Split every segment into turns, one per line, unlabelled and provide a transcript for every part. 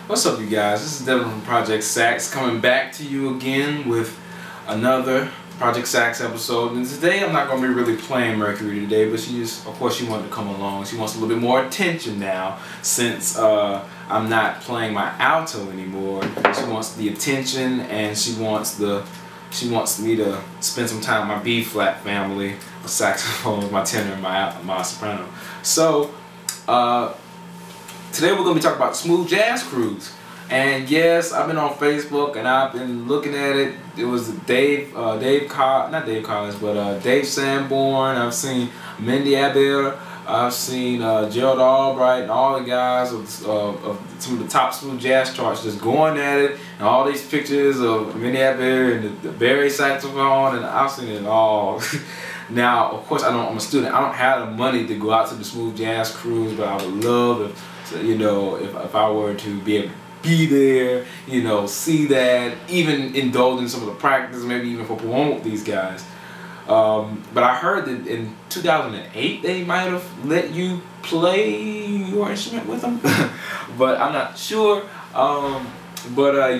What's up, you guys? This is Devin from Project Sax coming back to you again with another Project Sax episode. And today I'm not going to be really playing Mercury today, but of course she wanted to come along. She wants a little bit more attention now since I'm not playing my alto anymore. She wants the attention, and she wants me to spend some time with my B-flat family, my saxophones, my tenor, and my soprano. So today we're going to be talking about smooth jazz crews. And yes, I've been on Facebook and I've been looking at it. It was Dave Sanborn. I've seen Mindy Aber. I've seen Gerald Albright and all the guys of some of the top smooth jazz charts just going at it. And all these pictures of Mindy Aber and the Barry saxophone, and I've seen it all. Now, of course, I'm a student. I don't have the money to go out to the smooth jazz cruise, but I would love if I were to be able to be there, see that, even indulge in some of the practice, maybe even promote these guys. But I heard that in 2008 they might have let you play your instrument with them, but I'm not sure.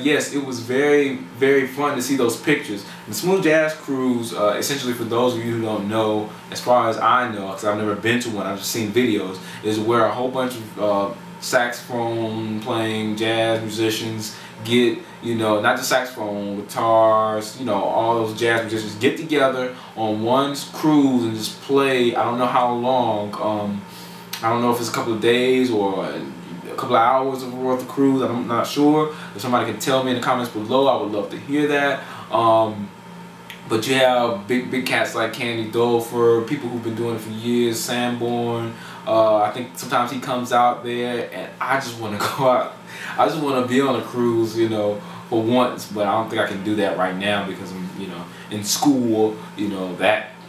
Yes, it was very, very fun to see those pictures. The smooth jazz cruise, essentially, for those of you who don't know, as far as I know, because I've never been to one, I've just seen videos, is where a whole bunch of saxophone playing jazz musicians get, not just saxophone, guitars, all those jazz musicians get together on one cruise and just play. I don't know how long. I don't know if it's a couple of days or a couple of hours worth of cruise. I'm not sure. If somebody can tell me in the comments below, I would love to hear that. But you have big cats like Candy Dofer, people who've been doing it for years, Sanborn. I think sometimes he comes out there, and I just want to go out. I just want to be on a cruise, for once. But I don't think I can do that right now because I'm, in school.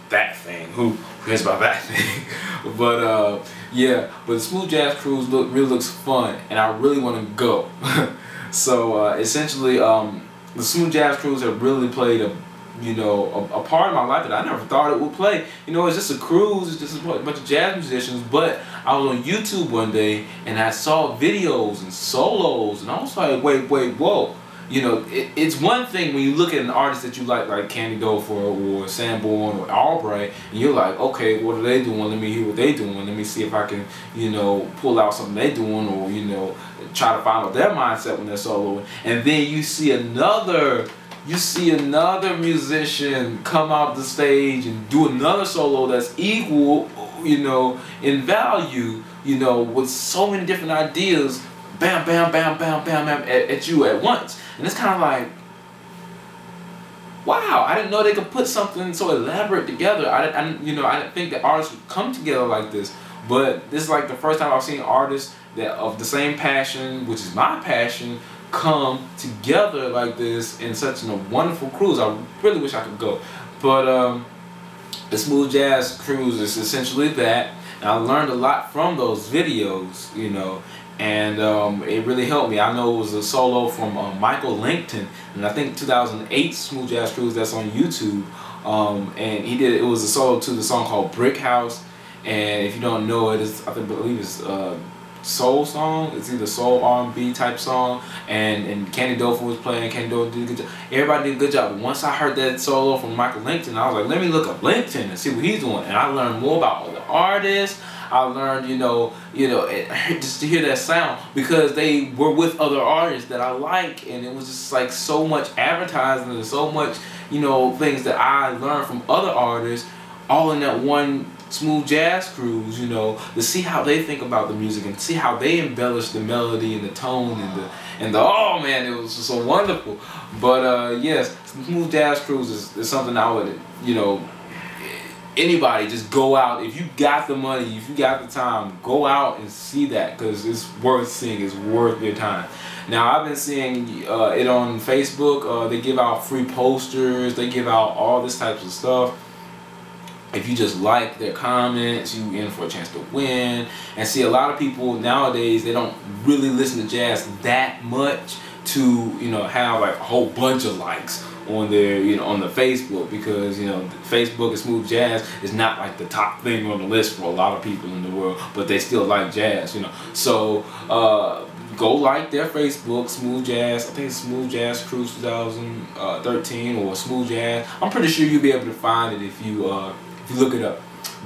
That thing. Who cares about that thing? But yeah. But the smooth jazz cruise really looks fun, and I really want to go. So essentially, the smooth jazz cruise have really played a part of my life that I never thought it would play. It's just a cruise, it's just a bunch of jazz musicians, but I was on YouTube one day and I saw videos and solos, and I was like, wait, whoa. It's one thing when you look at an artist that you like Candy Dofer or Sanborn or Albright, and you're like, okay, what are they doing? Let me hear what they're doing. Let me see if I can, pull out something they're doing, or, try to find out their mindset when they're soloing. And then you see another musician come out the stage and do another solo that's equal, in value, with so many different ideas, bam, bam, bam, bam, bam, bam, at you at once. And it's kind of like, wow, I didn't know they could put something so elaborate together. I didn't think that artists would come together like this. But this is like the first time I've seen artists that of the same passion, which is my passion, come together like this in such a wonderful cruise. I really wish I could go. But the smooth jazz cruise is essentially that. And I learned a lot from those videos, and it really helped me. I know it was a solo from Michael Langton, and I think 2008 smooth jazz cruise that's on YouTube. And it was a solo to the song called Brick House. And if you don't know it, I believe it's soul song. It's either soul R&B type song, and Candy Dofer was playing. Candy Dofer did a good job. Everybody did a good job. But once I heard that solo from Michael Langton, I was like, let me look up Langton and see what he's doing. And I learned more about other artists. I learned, just to hear that sound, because they were with other artists that I like, and it was just like so much advertising and so much, things that I learned from other artists, all in that one smooth jazz cruise, to see how they think about the music and see how they embellish the melody and the tone and the oh man, it was just so wonderful. But yes, smooth jazz cruise is something I would, anybody just go out. If you got the money, if you got the time, go out and see that, because it's worth seeing. It's worth your time. Now, I've been seeing it on Facebook. They give out free posters. They give out all this types of stuff. If you just like their comments, you in for a chance to win. And see, a lot of people nowadays, they don't really listen to jazz that much to, you know, have like a whole bunch of likes on their, you know, on the Facebook, because, you know, Facebook and smooth jazz is not like the top thing on the list for a lot of people in the world, but they still like jazz, you know. So go like their Facebook, Smooth Jazz. I think it's Smooth Jazz Cruise 2013 or Smooth Jazz. I'm pretty sure you'll be able to find it if you look it up.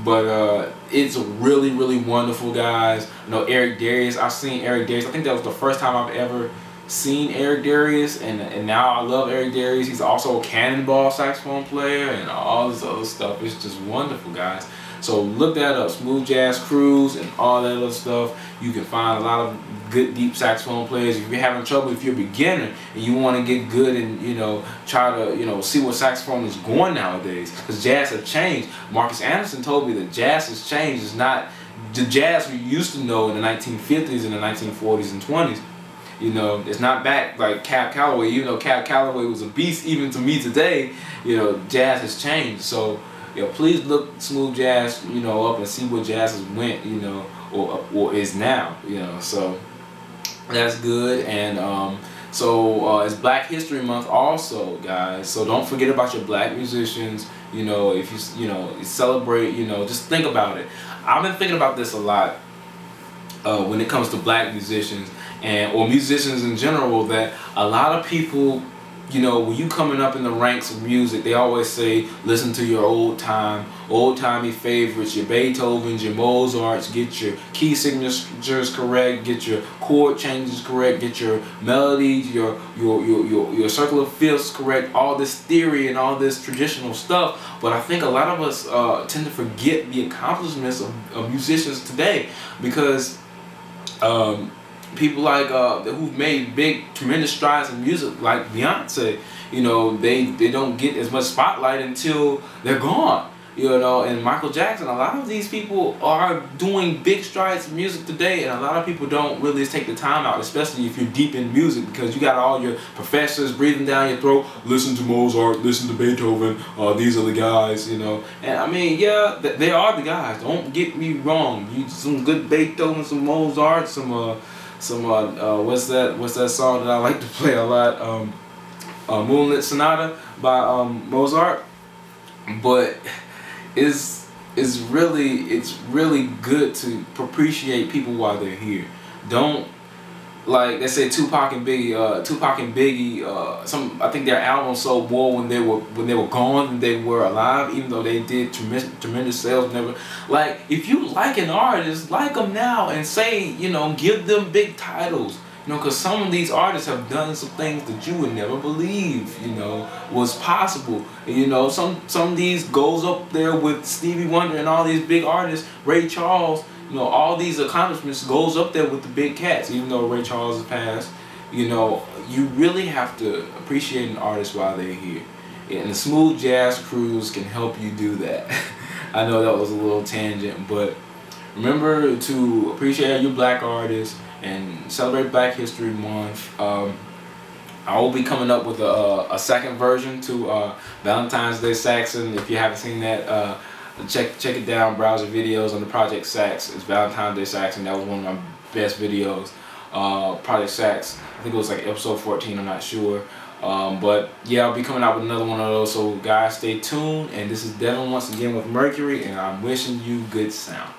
But it's really, really wonderful, guys. You know, Eric Darius. I've seen Eric Darius. I think that was the first time I've ever seen Eric Darius, and now I love Eric Darius. He's also a cannonball saxophone player and all this other stuff. It's just wonderful, guys. So look that up, Smooth Jazz Cruise and all that other stuff. You can find a lot of good deep saxophone players. If you're having trouble, if you're a beginner and you want to get good and, you know, try to, you know, see what saxophone is going nowadays, because jazz has changed. Marcus Anderson told me that jazz has changed. It's not the jazz we used to know in the 1950s and the 1940s and 20s. You know, it's not back like Cab Calloway. Even though Cab Calloway was a beast even to me today, you know, jazz has changed. So, you know, please look Smooth Jazz, you know, up and see what jazz has went, you know, or is now, you know. So that's good. And so it's Black History Month also, guys. So don't forget about your black musicians. You know, if you celebrate, you know, just think about it. I've been thinking about this a lot when it comes to black musicians or musicians in general, that a lot of people, you know, when you coming up in the ranks of music, they always say, listen to your old-timey favorites, your Beethovens, your Mozarts, get your key signatures correct, get your chord changes correct, get your melodies, your circle of fifths correct, all this theory and all this traditional stuff. But I think a lot of us tend to forget the accomplishments of musicians today, because people like who've made big, tremendous strides in music, like Beyonce, you know, they don't get as much spotlight until they're gone, you know. And Michael Jackson, a lot of these people are doing big strides in music today, and a lot of people don't really take the time out, especially if you're deep in music, because you got all your professors breathing down your throat, listen to Mozart, listen to Beethoven, these are the guys, you know. And I mean, yeah, they are the guys, don't get me wrong. Some good Beethoven, some Mozart, some what's that song that I like to play a lot, Moonlit Sonata by Mozart. But it's really good to appreciate people while they're here. Don't, like they say, Tupac and Biggie, I think their albums sold more when they were gone than they were alive, even though they did tremendous sales. Never, like, if you like an artist, like them now and say, you know, give them big titles, you know, because some of these artists have done some things that you would never believe, you know, was possible. And, you know, some of these goes up there with Stevie Wonder and all these big artists, Ray Charles. You know, all these accomplishments goes up there with the big cats, even though Ray Charles has passed. You know, you really have to appreciate an artist while they're here. And the Smooth Jazz Cruise can help you do that. I know that was a little tangent, but remember to appreciate your black artists and celebrate Black History Month. I will be coming up with a second version to Valentine's Day Saxon. If you haven't seen that, check it down, browse the videos on the Project Sax. It's Valentine's Day Saxon. That was one of my best videos. Project Sax, I think it was like episode 14, I'm not sure. But yeah, I'll be coming out with another one of those. So guys, stay tuned. And this is Devin once again with Mercury, and I'm wishing you good sound.